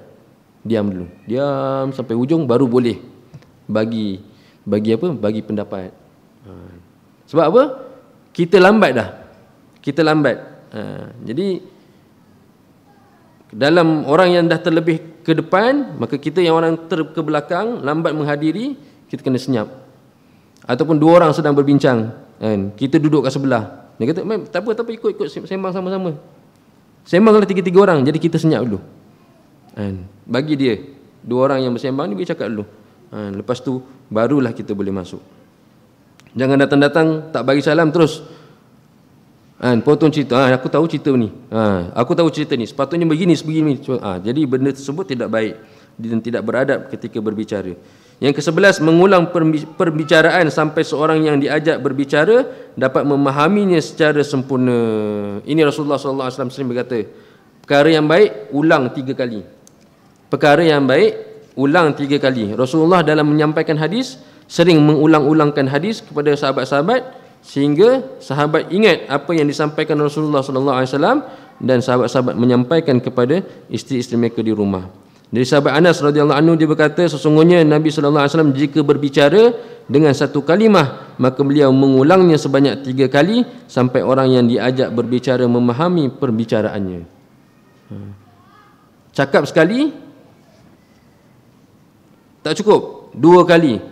Diam dulu. Diam sampai ujung baru boleh bagi apa? Bagi pendapat. Sebab apa? Kita lambat dah. Kita lambat. Jadi dalam orang yang dah terlebih ke depan, maka kita yang orang ke belakang lambat menghadiri, kita kena senyap. Ataupun dua orang sedang berbincang, kita duduk kat sebelah, dia kata tak apa ikut sembang sama-sama. Sembanglah 3-3 orang, jadi kita senyap dulu. Bagi dia dua orang yang bersembang ni, dia cakap dulu. Lepas tu barulah kita boleh masuk. Jangan datang-datang tak bagi salam terus potong cerita. Aku tahu cerita ni. Aku tahu cerita ni. Sepatutnya begini. Jadi benda tersebut tidak baik dan tidak beradab ketika berbicara. Yang ke-11, mengulang perbicaraan sampai seorang yang diajak berbicara dapat memahaminya secara sempurna. Ini Rasulullah SAW sering berkata, perkara yang baik ulang 3 kali. Perkara yang baik ulang 3 kali. Rasulullah dalam menyampaikan hadis sering mengulang-ulangkan hadis kepada sahabat-sahabat, sehingga sahabat ingat apa yang disampaikan Rasulullah SAW, dan sahabat-sahabat menyampaikan kepada isteri-isteri mereka di rumah. Dari sahabat Anas radhiyallahu anhu, dia berkata, sesungguhnya Nabi SAW jika berbicara dengan satu kalimah, maka beliau mengulangnya sebanyak 3 kali sampai orang yang diajak berbicara memahami perbicaraannya. Cakap sekali tak cukup, 2 kali,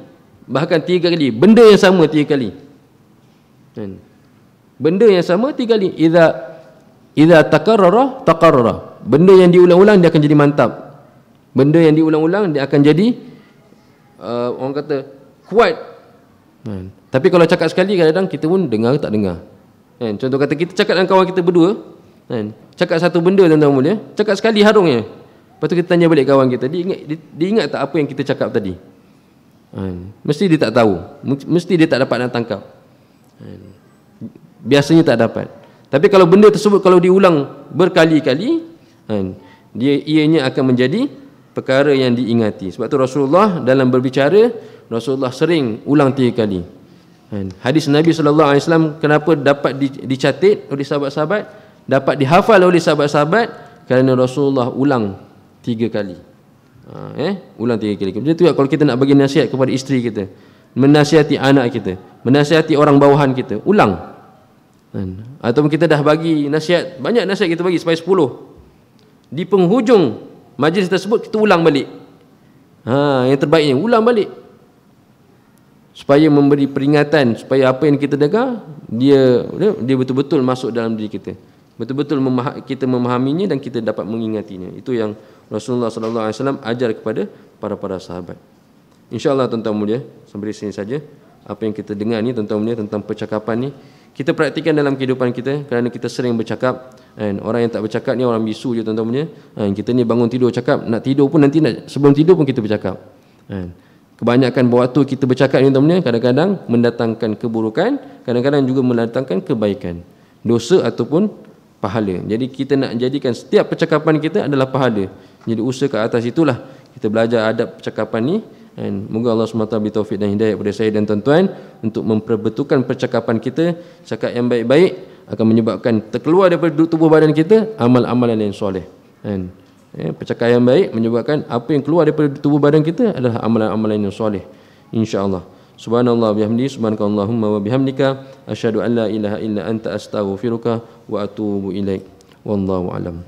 bahkan 3 kali, benda yang sama 3 kali. Benda yang sama 3 kali. Idza takarrara taqarrara. Benda yang diulang-ulang dia akan jadi mantap. Benda yang diulang-ulang dia akan jadi orang kata kuat. Tapi kalau cakap sekali, kadang-kadang kita pun dengar tak dengar. Contoh kata kita cakap dengan kawan kita berdua, cakap satu benda tuan-tuan mulia, cakap sekali harungnya. Lepas tu kita tanya balik kawan kita, dia ingat tak apa yang kita cakap tadi? Mesti dia tak tahu. Mesti dia tak dapat nak tangkap. Biasanya tak dapat. Tapi kalau benda tersebut kalau diulang berkali-kali, ianya akan menjadi perkara yang diingati. Sebab tu Rasulullah dalam berbicara, Rasulullah sering ulang 3 kali. Hadis Nabi SAW kenapa dapat dicatat oleh sahabat-sahabat, dapat dihafal oleh sahabat-sahabat, kerana Rasulullah ulang 3 kali. Ulang 3 kali. Macam tu kalau kita nak bagi nasihat kepada isteri kita, menasihati anak kita, menasihati orang bawahan kita, ulang. Ataupun kita dah bagi nasihat, banyak nasihat kita bagi sampai 10, di penghujung majlis tersebut kita ulang balik. Yang terbaiknya ulang balik, supaya memberi peringatan, supaya apa yang kita dengar dia betul-betul masuk dalam diri kita, betul-betul kita memahaminya dan kita dapat mengingatinya. Itu yang Rasulullah SAW ajar kepada para sahabat. InsyaAllah tuan-tuan mulia, sampai sini saja apa yang kita dengar ni tuan-tuan mulia tentang percakapan ni, kita praktikan dalam kehidupan kita, kerana kita sering bercakap. Orang yang tak bercakap ni orang bisu je tuan-tuan punya. Kita ni bangun tidur cakap, nak tidur pun nanti sebelum tidur pun kita bercakap. Kebanyakan waktu kita bercakap ni tuan-tuan punya, kadang-kadang mendatangkan keburukan, kadang-kadang juga mendatangkan kebaikan, dosa ataupun pahala. Jadi kita nak jadikan setiap percakapan kita adalah pahala. Jadi usaha ke atas itulah kita belajar adab percakapan ni, Dan moga Allah SWT beri taufik dan hidayah kepada saya dan tuan-tuan untuk memperbetulkan percakapan kita. Cakap yang baik-baik akan menyebabkan terkeluar daripada tubuh badan kita amal-amalan yang soleh. Dan percakapan yang baik menyebabkan apa yang keluar daripada tubuh badan kita adalah amalan-amalan yang soleh, insya-Allah. Subhanallah bihamdi, subhanakallahumma wa bihamdika, asyhadu an la ilaha illa anta astaghfiruka wa atubu ilaik. Wallahu alam.